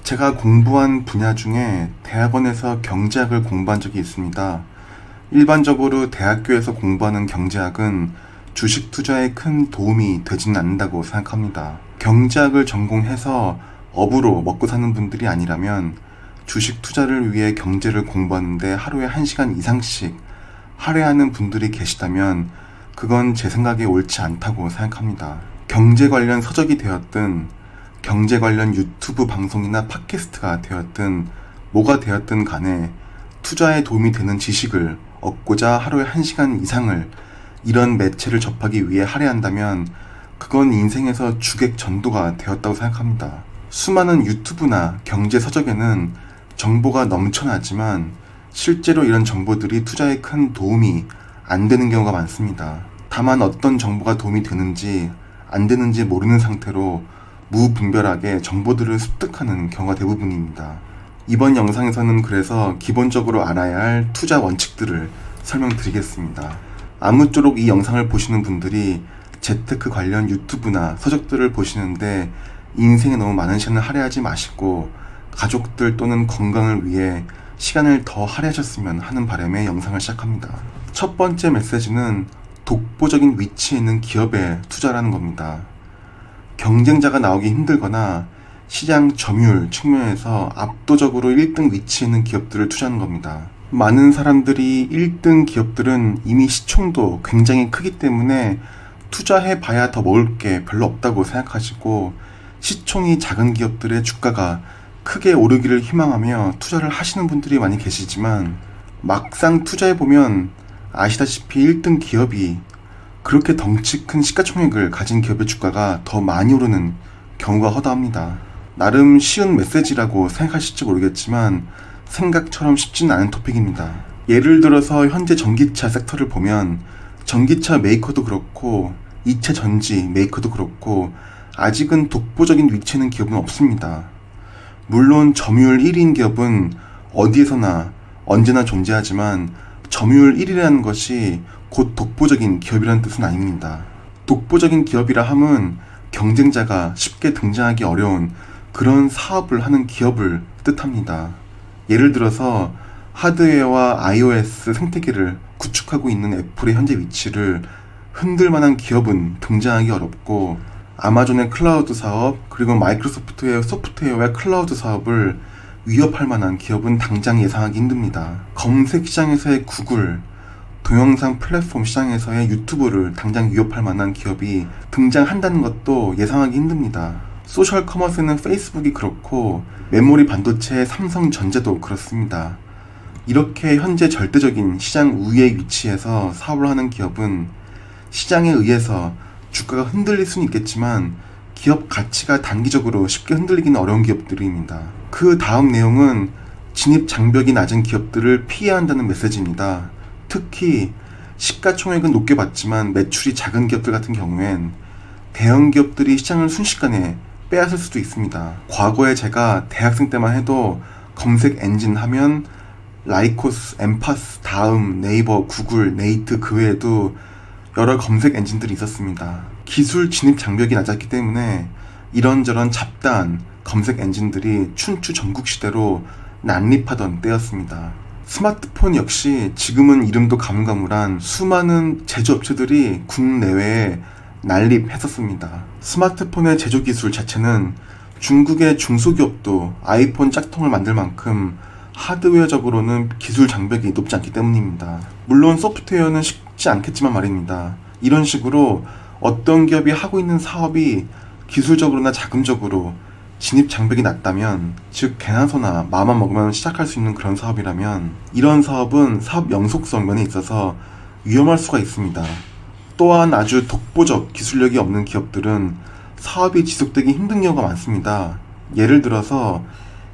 제가 공부한 분야 중에 대학원에서 경제학을 공부한 적이 있습니다. 일반적으로 대학교에서 공부하는 경제학은 주식 투자에 큰 도움이 되지는 않는다고 생각합니다. 경제학을 전공해서 업으로 먹고 사는 분들이 아니라면 주식 투자를 위해 경제를 공부하는데 하루에 1시간 이상씩 할애하는 분들이 계시다면 그건 제 생각에 옳지 않다고 생각합니다. 경제 관련 서적이 되었든 경제 관련 유튜브 방송이나 팟캐스트가 되었든 뭐가 되었든 간에 투자에 도움이 되는 지식을 얻고자 하루에 1시간 이상을 이런 매체를 접하기 위해 할애한다면 그건 인생에서 주객 전도가 되었다고 생각합니다. 수많은 유튜브나 경제 서적에는 정보가 넘쳐나지만 실제로 이런 정보들이 투자에 큰 도움이 안 되는 경우가 많습니다. 다만 어떤 정보가 도움이 되는지 안 되는지 모르는 상태로 무분별하게 정보들을 습득하는 경우가 대부분입니다. 이번 영상에서는 그래서 기본적으로 알아야 할 투자 원칙들을 설명드리겠습니다. 아무쪼록 이 영상을 보시는 분들이 재테크 관련 유튜브나 서적들을 보시는데 인생에 너무 많은 시간을 할애하지 마시고 가족들 또는 건강을 위해 시간을 더 할애하셨으면 하는 바람에 영상을 시작합니다. 첫 번째 메시지는 독보적인 위치에 있는 기업에 투자라는 겁니다. 경쟁자가 나오기 힘들거나 시장 점유율 측면에서 압도적으로 1등 위치에 있는 기업들을 투자하는 겁니다. 많은 사람들이 1등 기업들은 이미 시총도 굉장히 크기 때문에 투자해봐야 더 먹을 게 별로 없다고 생각하시고 시총이 작은 기업들의 주가가 크게 오르기를 희망하며 투자를 하시는 분들이 많이 계시지만 막상 투자해보면 아시다시피 1등 기업이 그렇게 덩치 큰 시가총액을 가진 기업의 주가가 더 많이 오르는 경우가 허다합니다. 나름 쉬운 메시지라고 생각하실지 모르겠지만 생각처럼 쉽지는 않은 토픽입니다. 예를 들어서 현재 전기차 섹터를 보면 전기차 메이커도 그렇고 2차 전지 메이커도 그렇고 아직은 독보적인 위치에 있는 기업은 없습니다. 물론 점유율 1위인 기업은 어디에서나 언제나 존재하지만 점유율 1위라는 것이 곧 독보적인 기업이라는 뜻은 아닙니다. 독보적인 기업이라 함은 경쟁자가 쉽게 등장하기 어려운 그런 사업을 하는 기업을 뜻합니다. 예를 들어서 하드웨어와 iOS 생태계를 구축하고 있는 애플의 현재 위치를 흔들 만한 기업은 등장하기 어렵고 아마존의 클라우드 사업 그리고 마이크로소프트의 소프트웨어와 클라우드 사업을 위협할 만한 기업은 당장 예상하기 힘듭니다. 검색 시장에서의 구글, 동영상 플랫폼 시장에서의 유튜브를 당장 위협할 만한 기업이 등장한다는 것도 예상하기 힘듭니다. 소셜 커머스는 페이스북이 그렇고 메모리 반도체의 삼성전자도 그렇습니다. 이렇게 현재 절대적인 시장 우위의 위치에서 사업을 하는 기업은 시장에 의해서 주가가 흔들릴 수는 있겠지만 기업 가치가 단기적으로 쉽게 흔들리기는 어려운 기업들입니다. 그 다음 내용은 진입 장벽이 낮은 기업들을 피해야 한다는 메시지입니다. 특히 시가총액은 높게 받지만 매출이 작은 기업들 같은 경우엔 대형 기업들이 시장을 순식간에 빼앗을 수도 있습니다. 과거에 제가 대학생 때만 해도 검색 엔진 하면 라이코스, 엠파스, 다음, 네이버, 구글, 네이트 그 외에도 여러 검색 엔진들이 있었습니다. 기술 진입 장벽이 낮았기 때문에 이런저런 잡다한 검색 엔진들이 춘추 전국시대로 난립하던 때였습니다. 스마트폰 역시 지금은 이름도 가물가물한 수많은 제조업체들이 국내외에 난립했었습니다. 스마트폰의 제조 기술 자체는 중국의 중소기업도 아이폰 짝퉁을 만들 만큼 하드웨어적으로는 기술 장벽이 높지 않기 때문입니다. 물론 소프트웨어는 쉽지 않겠지만 말입니다. 이런 식으로 어떤 기업이 하고 있는 사업이 기술적으로나 자금적으로 진입 장벽이 낮다면, 즉 개나소나 마음만 먹으면 시작할 수 있는 그런 사업이라면 이런 사업은 사업 영속성 면에 있어서 위험할 수가 있습니다. 또한 아주 독보적 기술력이 없는 기업들은 사업이 지속되기 힘든 경우가 많습니다. 예를 들어서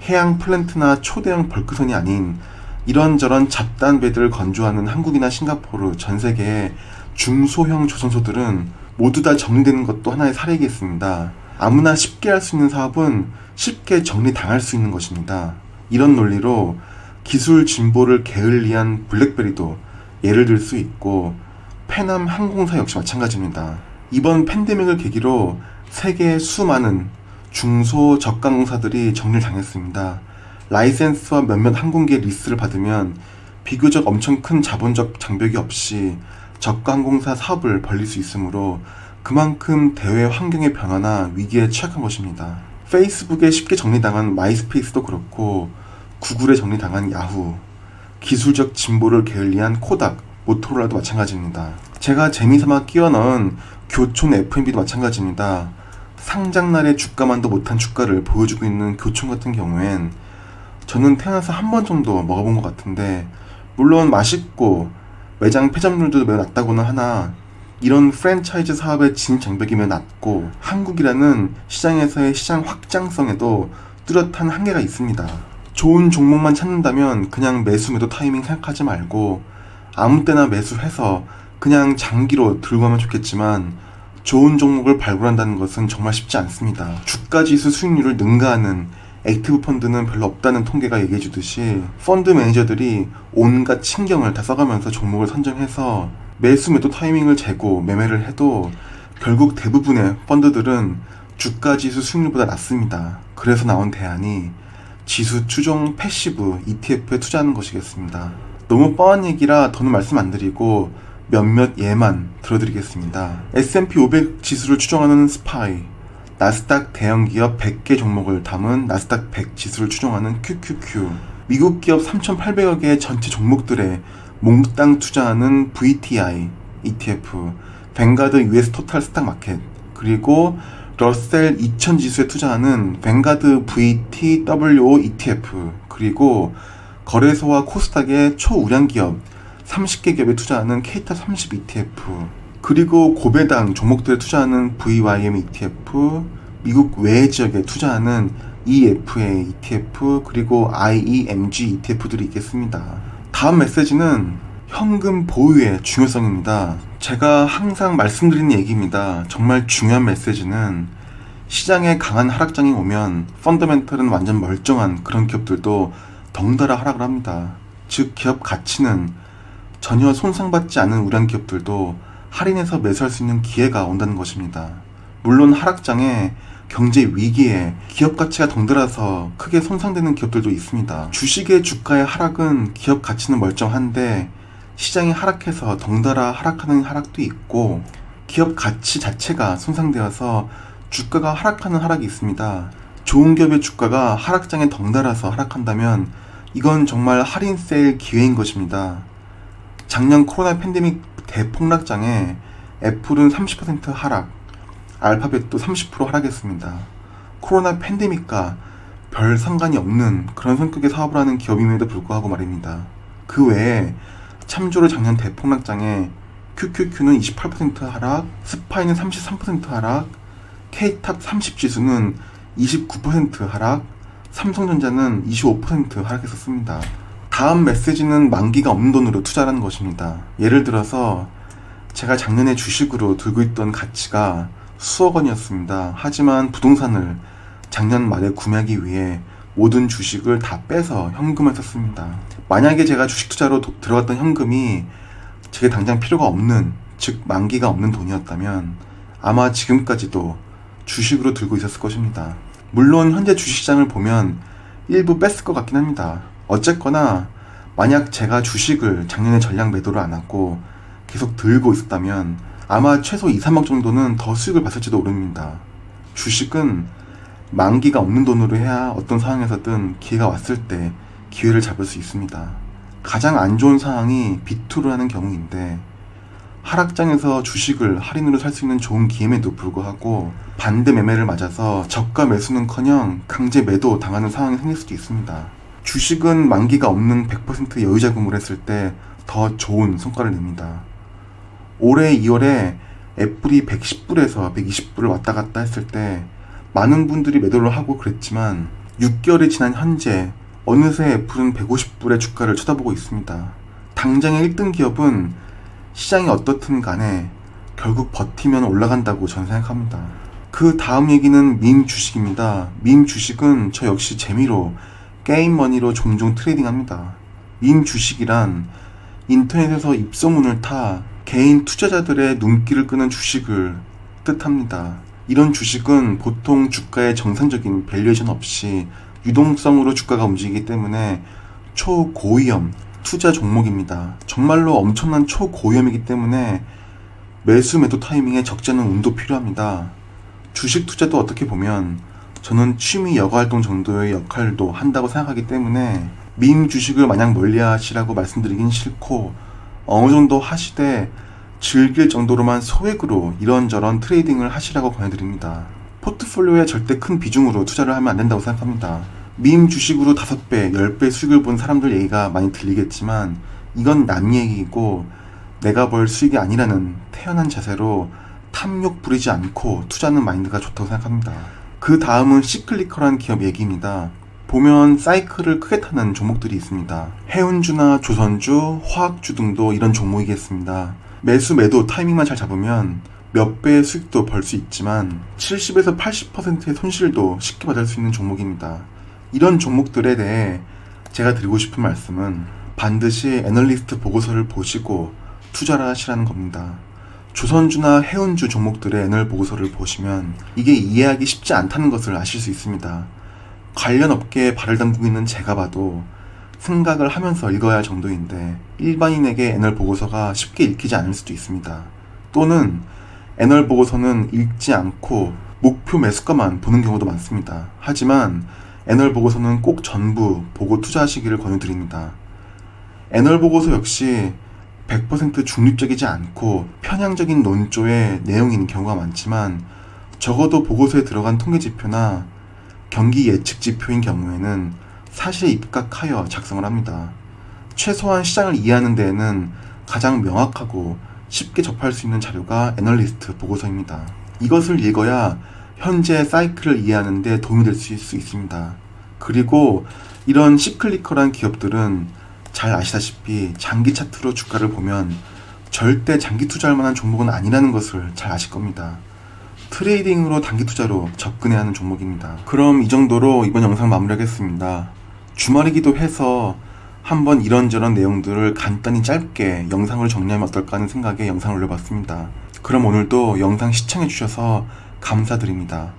해양 플랜트나 초대형 벌크선이 아닌 이런저런 잡다한 배들을 건조하는 한국이나 싱가포르, 전 세계의 중소형 조선소들은 모두 다 정리되는 것도 하나의 사례이겠습니다. 아무나 쉽게 할 수 있는 사업은 쉽게 정리당할 수 있는 것입니다. 이런 논리로 기술 진보를 게을리한 블랙베리도 예를 들 수 있고 페남 항공사 역시 마찬가지입니다. 이번 팬데믹을 계기로 세계의 수많은 중소 저가항공사들이 정리를 당했습니다. 라이센스와 몇몇 항공기의 리스를 받으면 비교적 엄청 큰 자본적 장벽이 없이 저가항공사 사업을 벌릴 수 있으므로 그만큼 대외 환경의 변화나 위기에 취약한 것입니다. 페이스북에 쉽게 정리당한 마이스페이스도 그렇고 구글에 정리당한 야후, 기술적 진보를 게을리한 코닥, 모토로라도 마찬가지입니다. 제가 재미삼아 끼워 넣은 교촌 F&B도 마찬가지입니다. 상장날에 주가만도 못한 주가를 보여주고 있는 교촌 같은 경우엔 저는 태어나서 한 번 정도 먹어본 것 같은데, 물론 맛있고 매장 폐점률도 매우 낮다고는 하나 이런 프랜차이즈 사업의 진입장벽이 매우 낮고 한국이라는 시장에서의 시장 확장성에도 뚜렷한 한계가 있습니다. 좋은 종목만 찾는다면 그냥 매수 매도 타이밍 생각하지 말고 아무 때나 매수해서 그냥 장기로 들고 가면 좋겠지만 좋은 종목을 발굴한다는 것은 정말 쉽지 않습니다. 주가지수 수익률을 능가하는 액티브 펀드는 별로 없다는 통계가 얘기해주듯이 펀드 매니저들이 온갖 신경을 다 써가면서 종목을 선정해서 매수 매도 타이밍을 재고 매매를 해도 결국 대부분의 펀드들은 주가지수 수익률보다 낮습니다. 그래서 나온 대안이 지수 추종 패시브 ETF에 투자하는 것이겠습니다. 너무 뻔한 얘기라 더는 말씀 안 드리고 몇몇 예만 들어드리겠습니다. S&P 500 지수를 추종하는 스파이, 나스닥 대형기업 100개 종목을 담은 나스닥 100 지수를 추종하는 QQQ, 미국 기업 3,800여 개의 전체 종목들에 몽땅 투자하는 VTI ETF, 뱅가드 US 토탈 스탁 마켓, 그리고 러셀 2000 지수에 투자하는 뱅가드 VTWO ETF, 그리고 거래소와 코스닥의 초우량 기업 30개 기업에 투자하는 K탑 30 ETF, 그리고 고배당 종목들에 투자하는 VYM ETF, 미국 외 지역에 투자하는 EFA ETF, 그리고 IEMG ETF들이 있겠습니다. 다음 메시지는 현금 보유의 중요성입니다. 제가 항상 말씀드리는 얘기입니다. 정말 중요한 메시지는 시장에 강한 하락장이 오면 펀더멘털은 완전 멀쩡한 그런 기업들도 덩달아 하락을 합니다. 즉 기업 가치는 전혀 손상받지 않은 우량 기업들도 할인해서 매수할 수 있는 기회가 온다는 것입니다. 물론 하락장에 경제 위기에 기업 가치가 덩달아서 크게 손상되는 기업들도 있습니다. 주식의 주가의 하락은 기업 가치는 멀쩡한데 시장이 하락해서 덩달아 하락하는 하락도 있고 기업 가치 자체가 손상되어서 주가가 하락하는 하락이 있습니다. 좋은 기업의 주가가 하락장에 덩달아서 하락한다면 이건 정말 할인 세일 기회인 것입니다. 작년 코로나 팬데믹 대폭락장에 애플은 30% 하락, 알파벳도 30% 하락했습니다. 코로나 팬데믹과 별 상관이 없는 그런 성격의 사업을 하는 기업임에도 불구하고 말입니다. 그 외에 참조로 작년 대폭락장에 QQQ는 28% 하락, 스파이는 33% 하락, K탑 30 지수는 29% 하락, 삼성전자는 25% 하락했었습니다. 다음 메시지는 만기가 없는 돈으로 투자라는 것입니다. 예를 들어서 제가 작년에 주식으로 들고 있던 가치가 수억 원이었습니다. 하지만 부동산을 작년 말에 구매하기 위해 모든 주식을 다 빼서 현금을 썼습니다. 만약에 제가 주식 투자로 들어갔던 현금이 제게 당장 필요가 없는, 즉 만기가 없는 돈이었다면 아마 지금까지도 주식으로 들고 있었을 것입니다. 물론 현재 주식시장을 보면 일부 뺐을 것 같긴 합니다. 어쨌거나 만약 제가 주식을 작년에 전량 매도를 안 하고 계속 들고 있었다면 아마 최소 2, 3억 정도는 더 수익을 봤을지도 모릅니다. 주식은 만기가 없는 돈으로 해야 어떤 상황에서든 기회가 왔을 때 기회를 잡을 수 있습니다. 가장 안 좋은 상황이 비투를 하는 경우인데 하락장에서 주식을 할인으로 살 수 있는 좋은 기회에도 불구하고 반대 매매를 맞아서 저가 매수는커녕 강제 매도 당하는 상황이 생길 수도 있습니다. 주식은 만기가 없는 100% 여유자금으로 했을 때 더 좋은 성과를 냅니다. 올해 2월에 애플이 110불에서 120불을 왔다 갔다 했을 때 많은 분들이 매도를 하고 그랬지만 6개월이 지난 현재 어느새 애플은 150불의 주가를 쳐다보고 있습니다. 당장의 1등 기업은 시장이 어떻든 간에 결국 버티면 올라간다고 저는 생각합니다. 그 다음 얘기는 밈 주식입니다. 밈 주식은 저 역시 재미로 게임 머니로 종종 트레이딩합니다. 밈 주식이란 인터넷에서 입소문을 타 개인 투자자들의 눈길을 끄는 주식을 뜻합니다. 이런 주식은 보통 주가의 정상적인 밸류에이션 없이 유동성으로 주가가 움직이기 때문에 초고위험 투자 종목입니다. 정말로 엄청난 초고위험이기 때문에 매수 매도 타이밍에 적지 않은 운도 필요합니다. 주식 투자도 어떻게 보면 저는 취미 여가활동 정도의 역할도 한다고 생각하기 때문에 밈 주식을 마냥 멀리 하시라고 말씀드리긴 싫고, 어느 정도 하시되 즐길 정도로만 소액으로 이런저런 트레이딩을 하시라고 권해드립니다. 포트폴리오에 절대 큰 비중으로 투자를 하면 안 된다고 생각합니다. 밈 주식으로 5배, 10배 수익을 본 사람들 얘기가 많이 들리겠지만 이건 남 얘기이고 내가 벌 수익이 아니라는 태연한 자세로 탐욕 부리지 않고 투자하는 마인드가 좋다고 생각합니다. 그 다음은 시클리컬한 기업 얘기입니다. 보면 사이클을 크게 타는 종목들이 있습니다. 해운주나 조선주, 화학주 등도 이런 종목이겠습니다. 매수 매도 타이밍만 잘 잡으면 몇 배의 수익도 벌 수 있지만 70에서 80%의 손실도 쉽게 받을 수 있는 종목입니다. 이런 종목들에 대해 제가 드리고 싶은 말씀은 반드시 애널리스트 보고서를 보시고 투자를 하시라는 겁니다. 조선주나 해운주 종목들의 애널 보고서를 보시면 이게 이해하기 쉽지 않다는 것을 아실 수 있습니다. 관련 업계에 발을 담그고 있는 제가 봐도 생각을 하면서 읽어야 할 정도인데 일반인에게 애널 보고서가 쉽게 읽히지 않을 수도 있습니다. 또는 애널 보고서는 읽지 않고 목표 매수가만 보는 경우도 많습니다. 하지만 애널 보고서는 꼭 전부 보고 투자하시기를 권유드립니다. 애널 보고서 역시 100% 중립적이지 않고 편향적인 논조의 내용인 경우가 많지만 적어도 보고서에 들어간 통계지표나 경기 예측 지표인 경우에는 사실에 입각하여 작성을 합니다. 최소한 시장을 이해하는 데에는 가장 명확하고 쉽게 접할 수 있는 자료가 애널리스트 보고서입니다. 이것을 읽어야 현재 사이클을 이해하는 데 도움이 될 수 있습니다. 그리고 이런 시클리컬한 기업들은 잘 아시다시피 장기 차트로 주가를 보면 절대 장기 투자할 만한 종목은 아니라는 것을 잘 아실 겁니다. 트레이딩으로 단기 투자로 접근해야 하는 종목입니다. 그럼 이 정도로 이번 영상 마무리하겠습니다. 주말이기도 해서 한번 이런저런 내용들을 간단히 짧게 영상으로 정리하면 어떨까 하는 생각에 영상을 올려봤습니다. 그럼 오늘도 영상 시청해주셔서 감사드립니다.